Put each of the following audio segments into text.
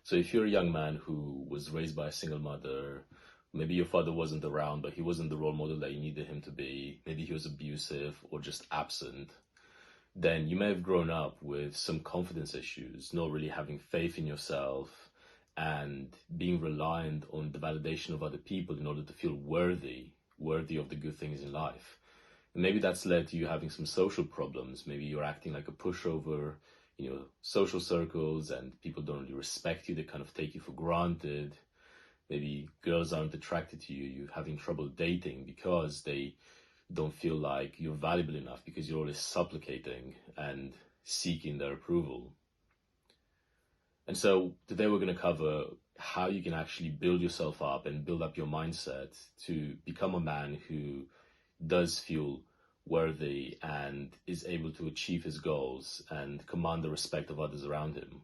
So if you're a young man who was raised by a single mother, maybe your father wasn't around, but he wasn't the role model that you needed him to be, maybe he was abusive or just absent, then you may have grown up with some confidence issues, not really having faith in yourself and being reliant on the validation of other people in order to feel worthy of the good things in life. And maybe that's led to you having some social problems. Maybe you're acting like a pushover in your social circles and people don't really respect you. They kind of take you for granted. Maybe girls aren't attracted to you. You're having trouble dating because they don't feel like you're valuable enough because you're always supplicating and seeking their approval. And so today we're going to cover how you can actually build yourself up and build up your mindset to become a man who does feel worthy and is able to achieve his goals and command the respect of others around him.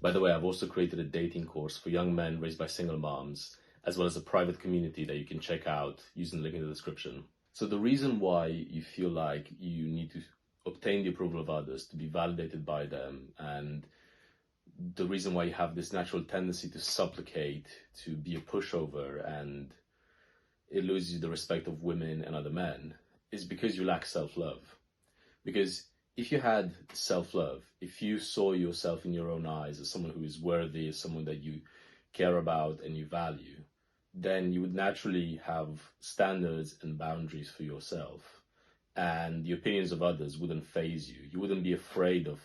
By the way, I've also created a dating course for young men raised by single moms, as well as a private community that you can check out using the link in the description. So the reason why you feel like you need to obtain the approval of others, to be validated by them, and the reason why you have this natural tendency to supplicate, to be a pushover, and it loses you the respect of women and other men, is because you lack self-love. Because if you had self-love, if you saw yourself in your own eyes as someone who is worthy, as someone that you care about and you value, then you would naturally have standards and boundaries for yourself. And the opinions of others wouldn't faze you. You wouldn't be afraid of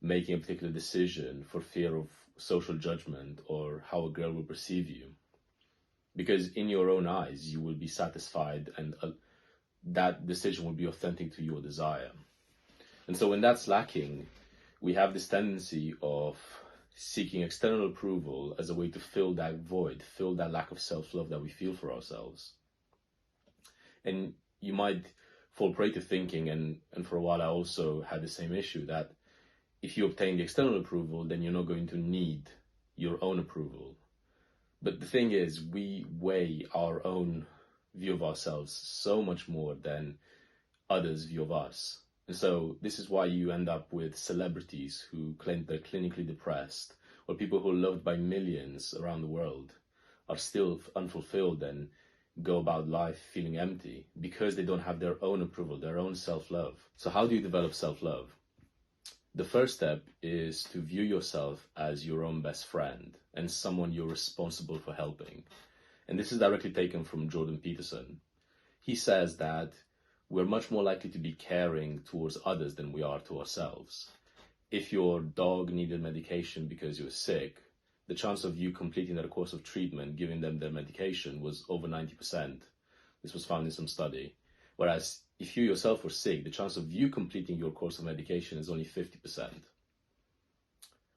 making a particular decision for fear of social judgment or how a girl will perceive you. Because in your own eyes, you will be satisfied and that decision will be authentic to your desire. And so when that's lacking, we have this tendency of seeking external approval as a way to fill that void, fill that lack of self-love that we feel for ourselves. And you might fall prey to thinking, and for a while I also had the same issue, that if you obtain the external approval, then you're not going to need your own approval. But the thing is, we weigh our own view of ourselves so much more than others' view of us. And so this is why you end up with celebrities who claim they're clinically depressed, or people who are loved by millions around the world are still unfulfilled and go about life feeling empty because they don't have their own approval, their own self-love. So how do you develop self-love? The first step is to view yourself as your own best friend and someone you're responsible for helping. And this is directly taken from Jordan Peterson. He says that we're much more likely to be caring towards others than we are to ourselves. If your dog needed medication because you're sick, the chance of you completing that course of treatment, giving them their medication, was over 90%. This was found in some study. Whereas if you yourself were sick, the chance of you completing your course of medication is only 50%.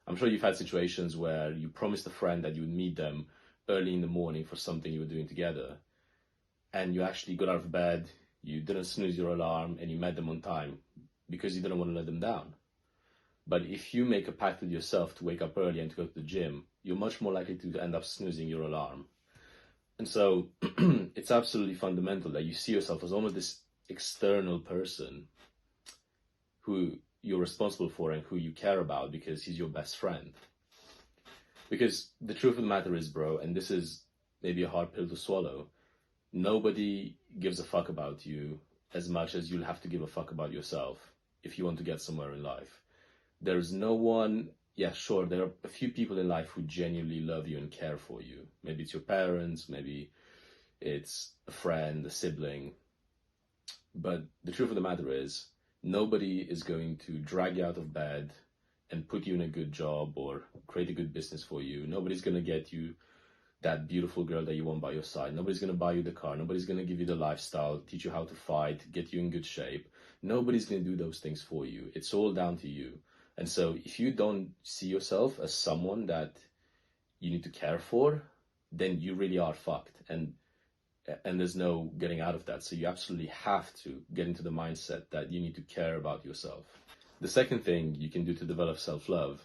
I'm sure you've had situations where you promised a friend that you would meet them early in the morning for something you were doing together, and you actually got out of bed, you didn't snooze your alarm, and you met them on time because you didn't want to let them down. But if you make a pact with yourself to wake up early and to go to the gym, you're much more likely to end up snoozing your alarm. And so it's absolutely fundamental that you see yourself as almost this external person who you're responsible for and who you care about because he's your best friend. Because the truth of the matter is, bro, and this is maybe a hard pill to swallow, nobody gives a fuck about you as much as you'll have to give a fuck about yourself if you want to get somewhere in life. There's no one, yeah, sure, there are a few people in life who genuinely love you and care for you. Maybe it's your parents, maybe it's a friend, a sibling. But the truth of the matter is, nobody is going to drag you out of bed and put you in a good job or create a good business for you. Nobody's going to get you that beautiful girl that you want by your side. Nobody's going to buy you the car. Nobody's going to give you the lifestyle, teach you how to fight, get you in good shape. Nobody's going to do those things for you. It's all down to you. And so if you don't see yourself as someone that you need to care for, then you really are fucked. And there's no getting out of that. So you absolutely have to get into the mindset that you need to care about yourself. The second thing you can do to develop self-love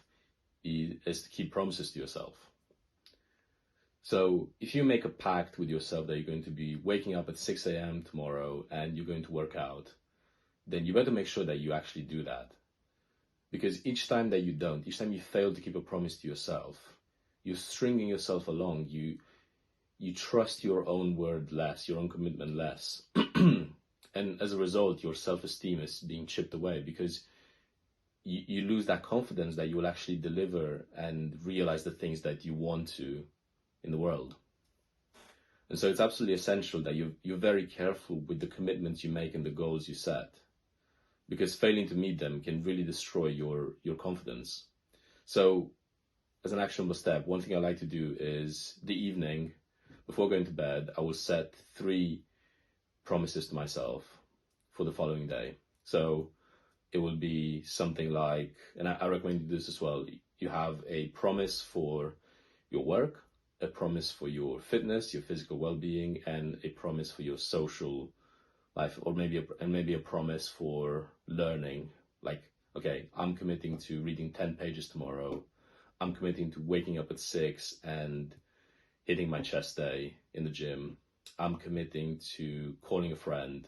is to keep promises to yourself. So if you make a pact with yourself that you're going to be waking up at 6 a.m. tomorrow and you're going to work out, then you better make sure that you actually do that. Because each time that you don't, each time you fail to keep a promise to yourself, you're stringing yourself along. You trust your own word less, your own commitment less. And as a result, your self-esteem is being chipped away because you lose that confidence that you will actually deliver and realize the things that you want to in the world. And so it's absolutely essential that you're very careful with the commitments you make and the goals you set, because failing to meet them can really destroy your confidence. So as an actionable step, one thing I like to do is the evening before going to bed, I will set 3 promises to myself for the following day. So it will be something like, and I recommend you do this as well, you have a promise for your work, a promise for your fitness, your physical well-being, and a promise for your social life, or maybe a promise for learning. Like, okay, I'm committing to reading 10 pages tomorrow. I'm committing to waking up at 6 and hitting my chest day in the gym. I'm committing to calling a friend,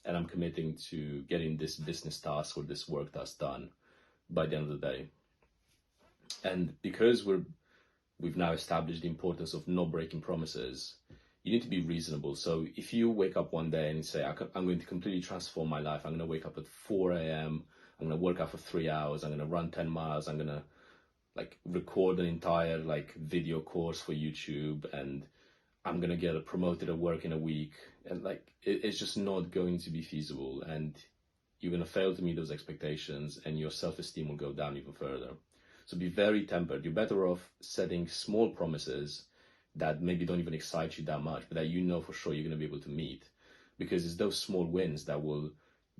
and I'm committing to getting this business task or this work task done by the end of the day. And because we've now established the importance of not breaking promises, you need to be reasonable. So if you wake up one day and say, I'm going to completely transform my life, I'm going to wake up at 4 a.m., I'm going to work out for 3 hours, I'm going to run 10 miles, I'm going to record an entire video course for YouTube, and I'm going to get promoted at work in a week. And it's just not going to be feasible. And you're going to fail to meet those expectations, and your self-esteem will go down even further. So be very tempered. You're better off setting small promises that maybe don't even excite you that much, but that you know for sure you're going to be able to meet. Because it's those small wins that will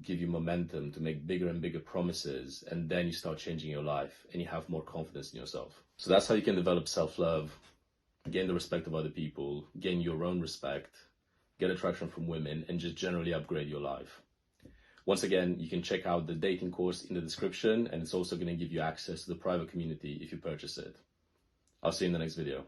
give you momentum to make bigger and bigger promises, and then you start changing your life and you have more confidence in yourself. So that's how you can develop self-love, gain the respect of other people, gain your own respect, get attraction from women, and just generally upgrade your life. Once again, you can check out the dating course in the description, and it's also going to give you access to the private community if you purchase it. I'll see you in the next video.